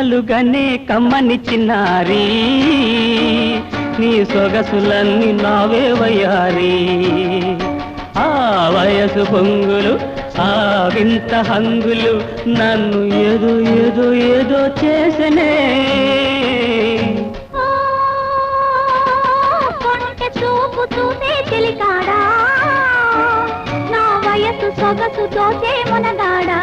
కలలుగానే కమ్మని చిన్నారి నీ సొగసులన్నీ నావే వయ్యారి ఆ వయసు పొంగులు ఆ వింత హంగులు నన్ను ఏదో ఏదో ఏదో చేసనే కొంటె చూపు చూసే చెలికాడా నా వయసు సొగసు దోచే మునగాడా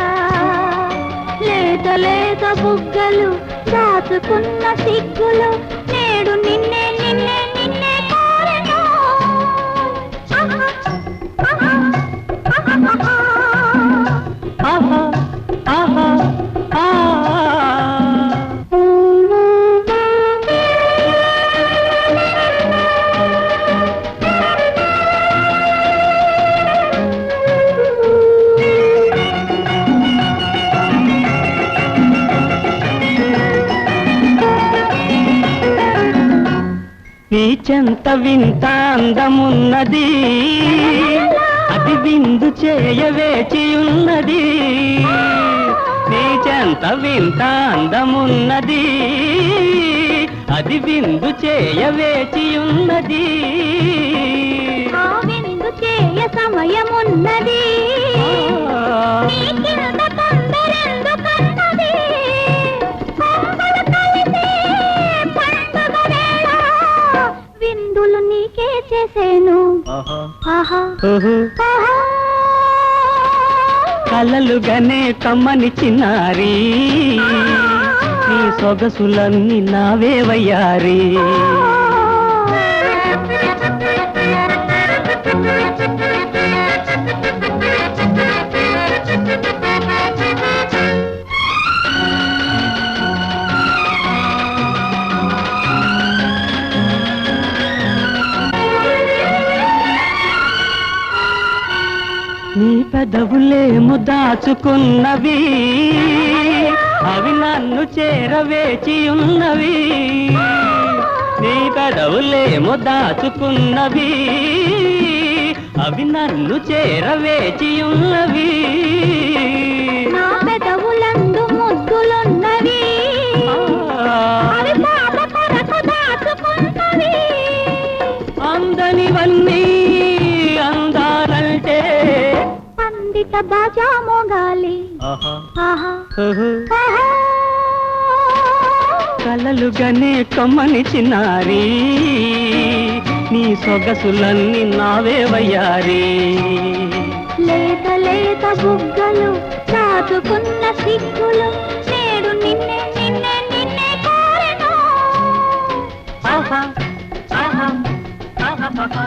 లేత లేత బుగ్గలు దాచుకున్న సిగ్గులు నేడు నిన్నే నిన్నే నిన్నే కోరెను ఆహా ఆహా ఆ నీ చెంత వింత అందమున్నది అది విందు చేయవేచి ఉన్నది నీ చెంత వింత అందమున్నది అది విందు చేయవేచి ఉన్నది ఆ విందు చేయ సమయమున్నది నీకింత తొందరెందుకన్నది కొంగలు కలిసే పండుగ వేళ విందులు నీకే చేసేను ఆహా ఆహా కలలుగానే కమ్మని చిన్నారి నీ సొగసులన్నీ నావే వయ్యారి నీ పెదవులేము దాచుకున్నవి అవి నన్ను చేరవేచి ఉన్నవి నీ పెదవులేము దాచుకున్నవి అవి నన్ను చేరవేచి ఉన్నవి నా పెదవులందు ముద్దులున్నవి అవి పాప కొరకు దాచుకున్నవి అందనివన్నీ అందాలంటే పండిత బాజా మోగాలి ఆహా ఆహా కలలుగానే కమ్మని చిన్నారి నీ సొగసులన్నీ నావే వయ్యారి లేత లేత బుగ్గలు దాచుకున్న సిగ్గులు నేడు నిన్నే నిన్నే నిన్నే కోరెను ఆహా ఆహా ఆహా